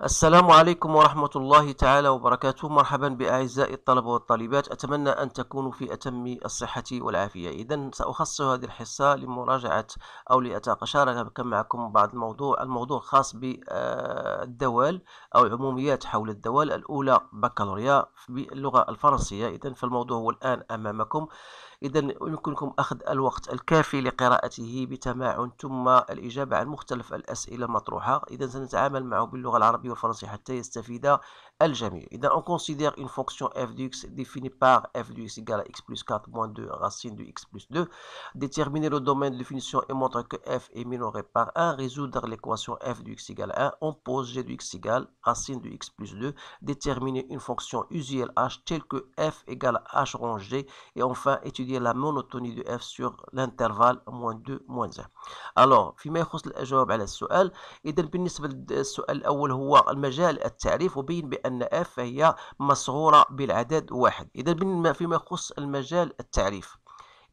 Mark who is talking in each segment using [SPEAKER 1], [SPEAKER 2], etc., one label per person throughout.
[SPEAKER 1] السلام عليكم ورحمة الله تعالى وبركاته. مرحبا بأعزائي الطلبة والطالبات، أتمنى أن تكونوا في أتم الصحة والعافية. إذن سأخصص هذه الحصة لمراجعة أو لأتشارك معكم بعض الموضوع خاص بالدول أو العموميات حول الدول الأولى بكالوريا باللغة الفرنسية. إذن فالموضوع هو الآن أمامكم. إذن يمكنكم أخذ الوقت الكافي لقراءته بتمعن ثم الإجابة عن مختلف الأسئلة المطروحة. إذن سنتعامل معه باللغة العربية والفرنسية حتى يستفيد الجميع. إذن on considère une fonction f de x définie par f de x égale à x plus 4 moins 2 racine de x plus 2. Déterminer le domaine de définition et montrer que f est minoré par 1. Résoudre l'équation f de x égale à 1. On pose g de x égale racine de x plus 2. Déterminer une fonction usuelle h telle que f égale à h rond g. Et enfin, étudier la monotonie de f sur l'intervalle moins 2 moins 1. Alors فيما يخص الجواب على السؤال، إذا بالنسبة للسؤال الأول هو المجال التعريف، وبين بأن f هي مصغورة بالعدد واحد. إذا فيما يخص المجال التعريف،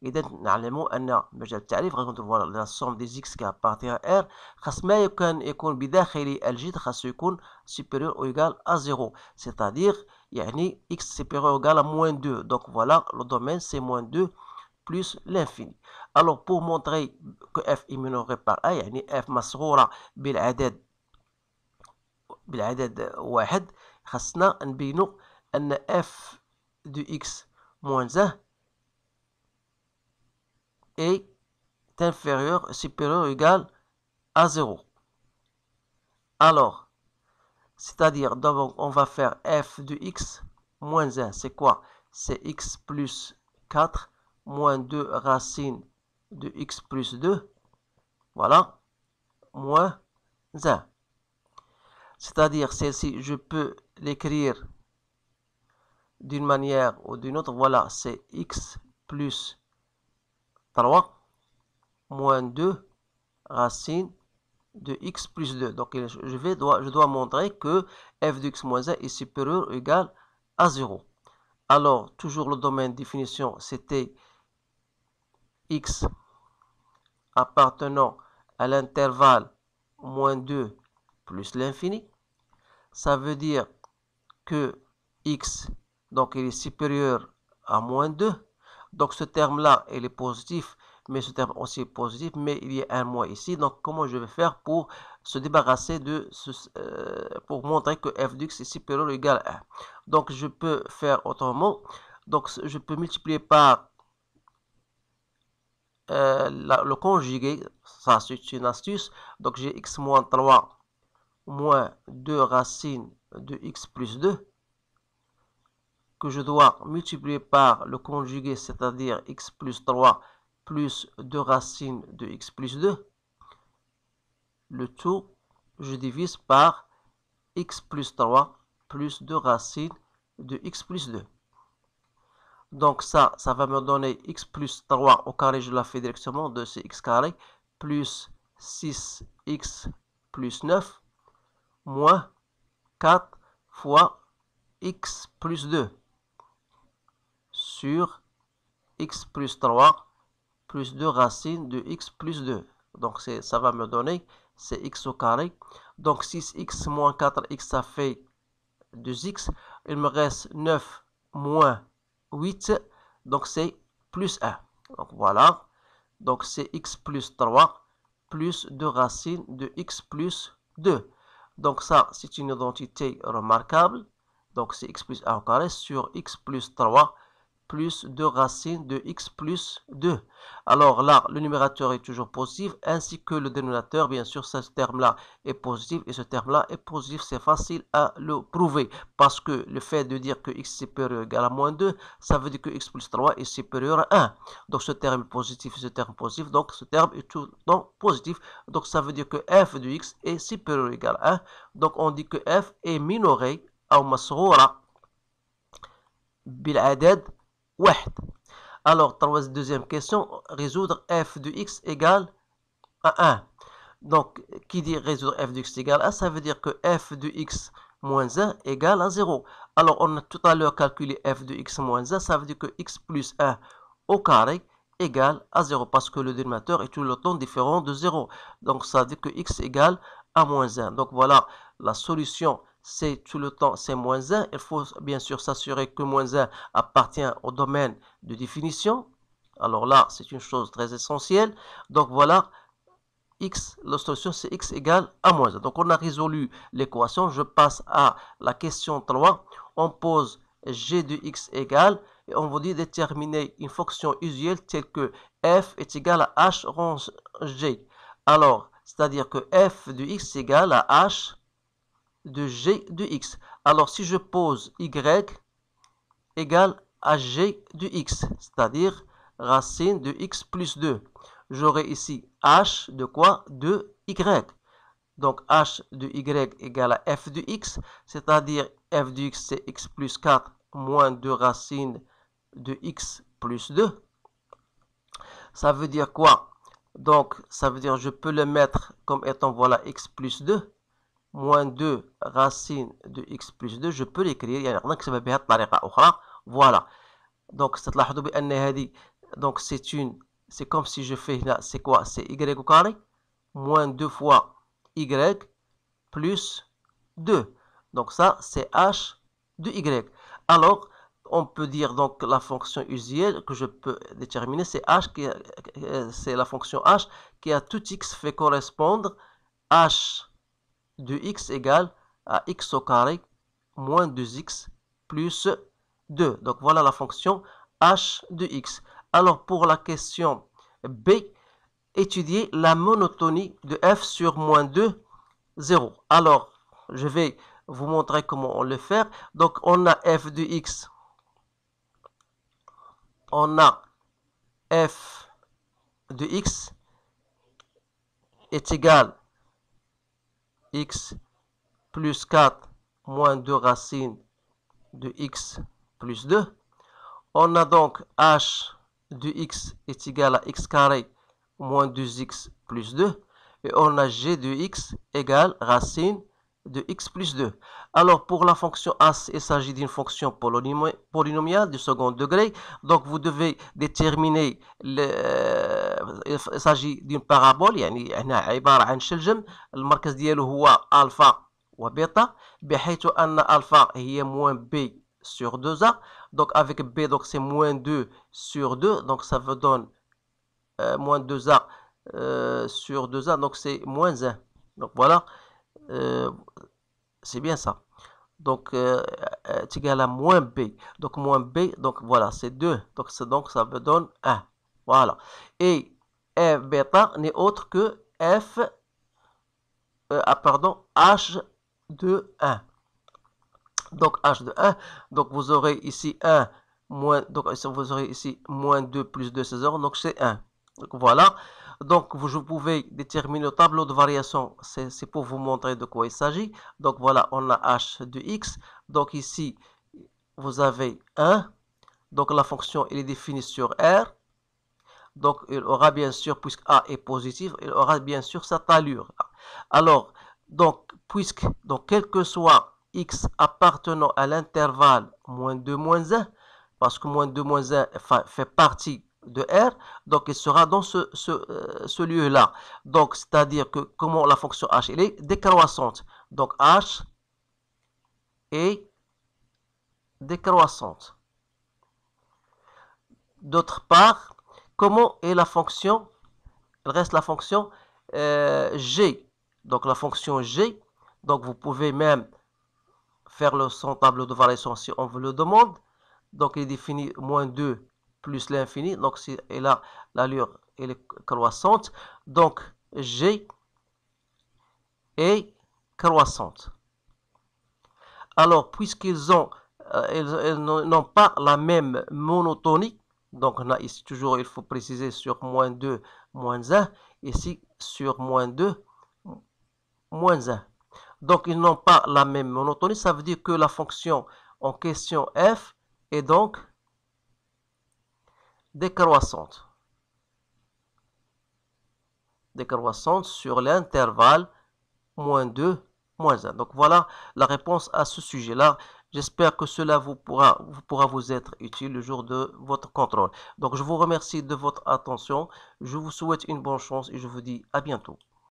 [SPEAKER 1] إذا نعلم أن مجال التعريف غنضرب لا somme des x qui appartient à R، خاص ما يكون بداخل الجذر خاص يكون supérieur ou égal à 0، c'est-à-dire يعني x supérieur ou égal à moins 2. Donc voilà, le domaine c'est moins 2 plus l'infini. Alors pour montrer que f est minoré par 1 يعني f مصغورة بالعدد واحد، خاصنا نبينوا أن f de x moins 1 est inférieur, supérieur ou égal à 0. Alors, c'est-à-dire, donc, on va faire f de x moins 1, c'est quoi? C'est x plus 4 moins 2 racine de x plus 2, voilà, moins 1. C'est-à-dire, celle-ci, je peux l'écrire d'une manière ou d'une autre, voilà, c'est x plus 3 moins 2 racine de x plus 2. Donc je dois montrer que f de x moins 1 est supérieur ou égal à 0. Alors toujours le domaine de définition, c'était x appartenant à l'intervalle moins 2 plus l'infini. Ça veut dire que x, donc il est supérieur à moins 2. Donc ce terme-là, il est positif, mais ce terme aussi est positif, mais il y a un moins ici. Donc comment je vais faire pour se débarrasser de pour montrer que f de x est supérieur ou égal à 1? Donc je peux faire autrement. Donc je peux multiplier par le conjugué, ça c'est une astuce. Donc j'ai x moins 3 moins 2 racine de x plus 2 que je dois multiplier par le conjugué, c'est-à-dire x plus 3 plus 2 racines de x plus 2. Le tout, je divise par x plus 3 plus 2 racines de x plus 2. Donc ça va me donner x plus 3 au carré, je la fais directement, de c'est x carré, plus 6x plus 9, moins 4 fois x plus 2 sur x plus 3 plus 2 racines de x plus 2. Donc ça va me donner, c'est x au carré. Donc 6x moins 4x, ça fait 2x. Il me reste 9 moins 8. Donc c'est plus 1. Donc voilà. Donc c'est x plus 3 plus 2 racines de x plus 2. Donc ça, c'est une identité remarquable. Donc c'est x plus 1 au carré sur x plus 3 plus 2 racines de x plus 2. Alors là, le numérateur est toujours positif, ainsi que le dénominateur. Bien sûr, ce terme-là est positif et ce terme-là est positif. C'est facile à le prouver, parce que le fait de dire que x est supérieur ou égal à moins 2, ça veut dire que x plus 3 est supérieur à 1. Donc ce terme est positif et ce terme positif, donc ce terme est tout le temps positif. Donc ça veut dire que f de x est supérieur ou égal à 1. Donc on dit que f est minoré أو مصغورة بالعدد واحد. Alors, deuxième question, résoudre f de x égale à 1. Donc, qui dit résoudre f de x égale à 1, ça veut dire que f de x moins 1 égale à 0. Alors, on a tout à l'heure calculé f de x moins 1, ça veut dire que x plus 1 au carré égale à 0, parce que le dénominateur est tout le temps différent de 0. Donc, ça veut dire que x égale à moins 1. Donc, voilà la solution, c'est tout le temps c'est moins 1. Il faut bien sûr s'assurer que moins 1 appartient au domaine de définition. Alors là, c'est une chose très essentielle. Donc voilà, x, la solution c'est x égale à moins 1. Donc on a résolu l'équation. Je passe à la question 3. On pose g de x égale, et on vous dit déterminer une fonction usuelle telle que f est égal à h rang g. Alors, c'est-à-dire que f de x est égal à h de g de x. Alors, si je pose y égale à g de x, c'est-à-dire racine de x plus 2. J'aurai ici h de quoi? De y. Donc, h de y égale à f de x, c'est-à-dire f de x, c'est x plus 4 moins 2 racine de x plus 2. Ça veut dire quoi? Donc, ça veut dire je peux le mettre comme étant, voilà, x plus 2 moins 2 racine de x plus 2. Je peux l'écrire, يعني نكتبها بهذه الطريقة أخرى. Voilà. Donc, ستلاحظوا بأن هذه, donc c'est comme si je fais là, c'est quoi? C'est y au carré moins 2 fois y plus 2. Donc ça, c'est h de y. Alors, on peut dire donc la fonction usuelle que je peux déterminer, c'est c'est la fonction h qui à tout x fait correspondre h de x égale à x au carré moins 2x plus 2. Donc voilà la fonction h de x. Alors pour la question B, étudier la monotonie de f sur moins 2, 0. Alors, je vais vous montrer comment on le fait. Donc on a f de x. On a f de x est égal x plus 4 moins 2 racines de x plus 2. On a donc h de x est égal à x carré moins 2x plus 2. Et on a g de x égale racine de x plus 2. Alors, pour la fonction a, il s'agit d'une fonction polynomiale du second degré. Donc, vous devez déterminer, il s'agit d'une parabole, يعني هنا عبارة عن شلجم. المركز دياله هو ألفا وبيتا، بحيث أن ألفا هي moins b sur 2a. Donc, avec b, donc c'est moins 2 sur 2. Donc, ça vous donne moins 2a sur 2a. Donc, c'est moins 1. Donc, voilà. C'est bien ça. Donc, est égal à moins b. Donc, moins b, donc voilà, c'est 2. Donc, ça me donne 1. Voilà. Et f bêta n'est autre que f, h de 1. Donc, h de 1. Donc, vous aurez ici 1 moins, donc vous aurez ici moins 2 plus 2, c'est 0. Donc, c'est 1. Donc, voilà. Donc, vous pouvez déterminer le tableau de variation. C'est pour vous montrer de quoi il s'agit. Donc, voilà, on a h de x. Donc, ici, vous avez 1. Donc, la fonction, elle est définie sur R. Donc, il aura bien sûr, puisque A est positif, il aura bien sûr sa talure. Alors, donc, quel que soit x appartenant à l'intervalle moins 2, moins 1, parce que moins 2, moins 1 fait partie de R, donc il sera dans ce lieu-là. Donc, c'est-à-dire que comment la fonction h, elle est décroissante. Donc, h est décroissante. D'autre part, comment est la fonction? Il reste la fonction g. Donc, la fonction g, donc vous pouvez même faire son tableau de variation si on vous le demande. Donc, il est défini moins 2 plus l'infini, donc et là l'allure elle est croissante, donc g est croissante. Alors puisqu'ils n'ont pas la même monotonie, donc on a ici toujours, il faut préciser, sur moins 2, moins 1, ici sur moins 2, moins 1. Donc ils n'ont pas la même monotonie, ça veut dire que la fonction en question f est donc décroissante sur l'intervalle moins 2, moins 1. Donc voilà la réponse à ce sujet-là. J'espère que cela pourra vous être utile le jour de votre contrôle. Donc je vous remercie de votre attention. Je vous souhaite une bonne chance et je vous dis à bientôt.